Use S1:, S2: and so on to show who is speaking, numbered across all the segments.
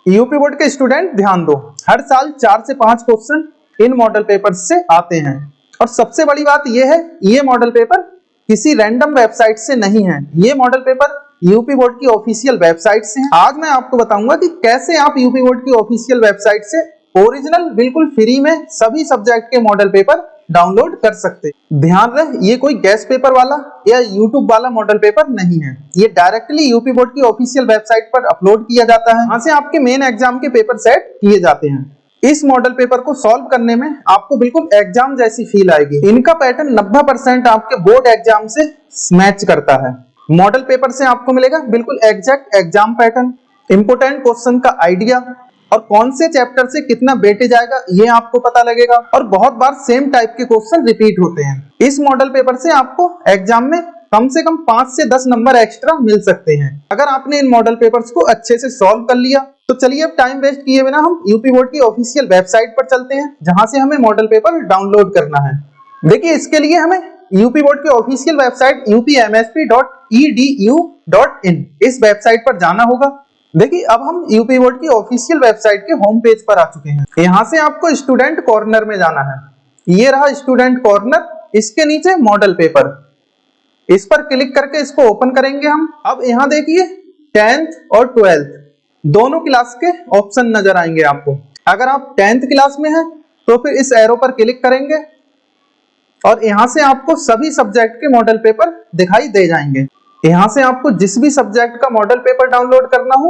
S1: UP board के student ध्यान दो, हर साल 4 से 5 क्वेश्चन इन मॉडल पेपर से आते हैं और सबसे बड़ी बात यह है, ये मॉडल पेपर किसी रैंडम वेबसाइट से नहीं है, ये मॉडल पेपर यूपी बोर्ड की ऑफिशियल वेबसाइट से है। आज मैं आपको बताऊंगा कि कैसे आप यूपी बोर्ड की ऑफिशियल वेबसाइट से ओरिजिनल बिल्कुल फ्री में सभी सब्जेक्ट के मॉडल पेपर डाउनलोड कर सकते हैं। ध्यान रहे, ये कोई गेस्ट पेपर वाला या यूट्यूब वाला मॉडल पेपर नहीं है, ये डायरेक्टली यूपी बोर्ड की ऑफिशियल वेबसाइट पर अपलोड किया जाता है। यहाँ से आपके मेन एग्जाम के पेपर सेट किए जाते हैं। इस मॉडल पेपर को सॉल्व करने में आपको बिल्कुल एग्जाम जैसी फील आएगी। इनका पैटर्न 90% आपके बोर्ड एग्जाम से मैच करता है। मॉडल पेपर से आपको मिलेगा बिल्कुल exact exam pattern, important question का आइडिया और कौन से चैप्टर से कितना वेटेज आएगा ये आपको पता लगेगा। और बहुत बार सेम टाइप के क्वेश्चन रिपीट होते हैं। इस मॉडल पेपर से आपको एग्जाम में कम से कम 5 से 10 नंबर एक्स्ट्रा मिल सकते हैं अगर आपने इन मॉडल पेपर्स को अच्छे से सॉल्व कर लिया। तो चलिए अब टाइम वेस्ट किए बिना हम यूपी बोर्ड की ऑफिशियल वेबसाइट पर चलते हैं, जहां से हमें मॉडल पेपर डाउनलोड करना है। देखिए, इसके लिए हमें यूपी बोर्ड की ऑफिशियल वेबसाइट upmsp.edu.in इस वेबसाइट पर जाना होगा। देखिए, अब हम यूपी बोर्ड की ऑफिशियल वेबसाइट के होम पेज पर आ चुके हैं। यहाँ से आपको स्टूडेंट कॉर्नर में जाना है। ये रहा स्टूडेंट कॉर्नर, इसके नीचे मॉडल पेपर, इस पर क्लिक करके इसको ओपन करेंगे हम। अब यहाँ देखिए 10th और 12th दोनों क्लास के ऑप्शन नजर आएंगे आपको। अगर आप 10th क्लास में हैं तो फिर इस एरो पर क्लिक करेंगे और यहाँ से आपको सभी सब्जेक्ट के मॉडल पेपर दिखाई दे जाएंगे। यहाँ से आपको जिस भी सब्जेक्ट का मॉडल पेपर डाउनलोड करना हो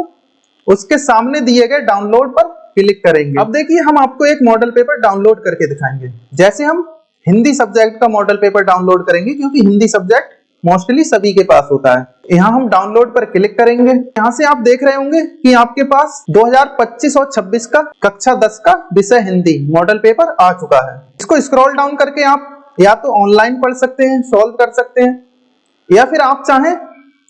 S1: उसके सामने दिए गए डाउनलोड पर क्लिक करेंगे। अब देखिए, हम आपको एक मॉडल पेपर डाउनलोड करके दिखाएंगे। जैसे हम हिंदी सब्जेक्ट का मॉडल पेपर डाउनलोड करेंगे, क्योंकि हिंदी सब्जेक्ट मोस्टली सभी के पास होता है। यहाँ हम डाउनलोड पर क्लिक करेंगे। यहाँ से आप देख रहे होंगे कि आपके पास 2025 और 26 का कक्षा 10 का विषय हिंदी मॉडल पेपर आ चुका है। इसको स्क्रॉल डाउन करके आप या तो ऑनलाइन पढ़ सकते हैं, सॉल्व कर सकते हैं, या फिर आप चाहें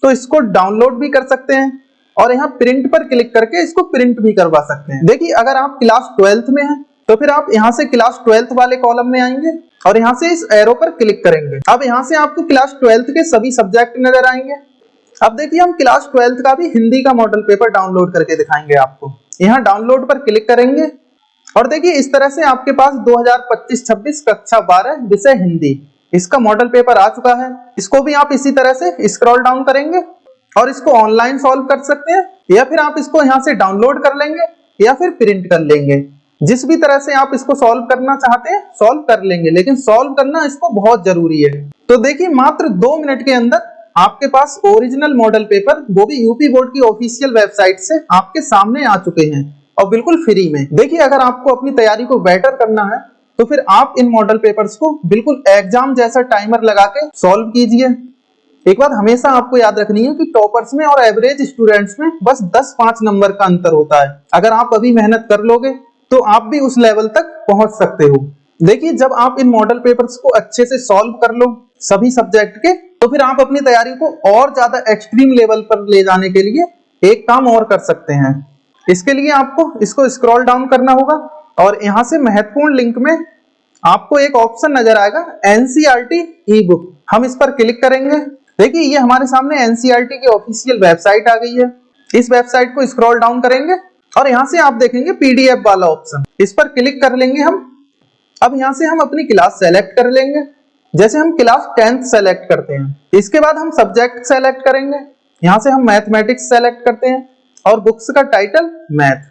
S1: तो इसको डाउनलोड भी कर सकते हैं और यहाँ प्रिंट पर क्लिक करके इसको प्रिंट भी करवा सकते हैं। देखिए, अगर आप क्लास 12th में हैं तो फिर आप यहाँ से क्लास 12th वाले कॉलम में आएंगे और यहाँ से इस एरो पर क्लिक करेंगे। अब यहाँ से आपको क्लास 12th के सभी सब्जेक्ट नजर आएंगे। अब देखिए, हम क्लास 12th का भी हिंदी का मॉडल पेपर डाउनलोड करके दिखाएंगे आपको। यहाँ डाउनलोड पर क्लिक करेंगे और देखिए, इस तरह से आपके पास 2025-26 कक्षा 12 विषय हिंदी इसका मॉडल पेपर आ चुका है। इसको भी आप इसी तरह से स्क्रॉल डाउन करेंगे और इसको ऑनलाइन सॉल्व कर सकते हैं, या फिर आप इसको यहाँ से डाउनलोड कर लेंगे या फिर प्रिंट कर लेंगे। जिस भी तरह से आप इसको सॉल्व करना चाहते हैं सॉल्व कर लेंगे, लेकिन सॉल्व करना इसको बहुत जरूरी है। तो देखिए, मात्र 2 मिनट के अंदर आपके पास ओरिजिनल मॉडल पेपर, वो भी यूपी बोर्ड की ऑफिशियल वेबसाइट से आपके सामने आ चुके हैं और बिल्कुल फ्री में। देखिए, अगर आपको अपनी तैयारी को बेटर करना है तो फिर आप इन मॉडल पेपर्स को बिल्कुल एग्जाम जैसा टाइमर लगा के सॉल्व कीजिए। एक बात हमेशा आपको याद रखनी है कि टॉपर्स में और एवरेज स्टूडेंट्स में बस 10-5 नंबर का अंतर होता है। अगर आप अभी मेहनत कर लोगे तो आप भी उस लेवल तक पहुंच सकते हो। देखिए, जब आप इन मॉडल पेपर्स को अच्छे से सॉल्व कर लो सभी सब्जेक्ट के, तो फिर आप अपनी तैयारी को और ज्यादा एक्सट्रीम लेवल पर ले जाने के लिए एक काम और कर सकते हैं। इसके लिए आपको इसको स्क्रॉल डाउन करना होगा और यहाँ से महत्वपूर्ण लिंक में आपको एक ऑप्शन नजर आएगा NCERT ई बुक। हम इस पर क्लिक करेंगे। देखिए, ये हमारे सामने NCERT की ऑफिशियल वेबसाइट आ गई है। इस वेबसाइट को स्क्रॉल डाउन करेंगे और यहाँ से आप देखेंगे PDF वाला ऑप्शन, इस पर क्लिक कर लेंगे हम। अब यहाँ से हम अपनी क्लास सेलेक्ट कर लेंगे। जैसे हम क्लास 10th सेलेक्ट करते हैं, इसके बाद हम सब्जेक्ट सेलेक्ट करेंगे। यहाँ से हम मैथमेटिक्स सेलेक्ट करते हैं और बुक्स का टाइटल मैथ।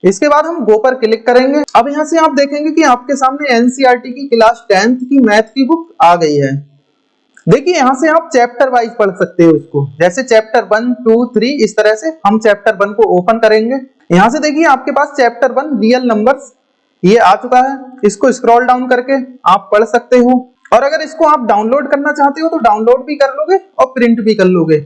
S1: इसके बाद हम गो पर क्लिक करेंगे। अब यहाँ से आप देखेंगे कि आपके सामने NCERT की क्लास 10th की मैथ की बुक आ गई है। देखिए, यहाँ से आप चैप्टर वाइज पढ़ सकते हो इसको, जैसे चैप्टर 1, 2, 3 इस तरह से। हम चैप्टर 1 को ओपन करेंगे। यहाँ से देखिए, आपके पास चैप्टर 1 रियल नंबर्स ये आ चुका है। इसको स्क्रॉल डाउन करके आप पढ़ सकते हो और अगर इसको आप डाउनलोड करना चाहते हो तो डाउनलोड भी कर लोगे और प्रिंट भी कर लोगे।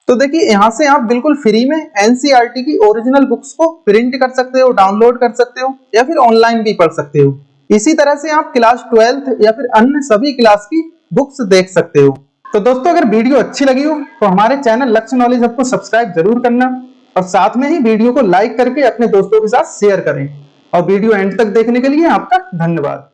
S1: तो देखिए, यहाँ से आप बिल्कुल फ्री में NCERT की ओरिजिनल बुक्स को प्रिंट कर सकते हो, डाउनलोड कर सकते हो या फिर ऑनलाइन भी पढ़ सकते हो। इसी तरह से आप क्लास 12th या फिर अन्य सभी क्लास की बुक्स देख सकते हो। तो दोस्तों, अगर वीडियो अच्छी लगी हो तो हमारे चैनल लक्ष्य नॉलेज हब को सब्सक्राइब जरूर करना और साथ में ही वीडियो को लाइक करके अपने दोस्तों के साथ शेयर करें। और वीडियो एंड तक देखने के लिए आपका धन्यवाद।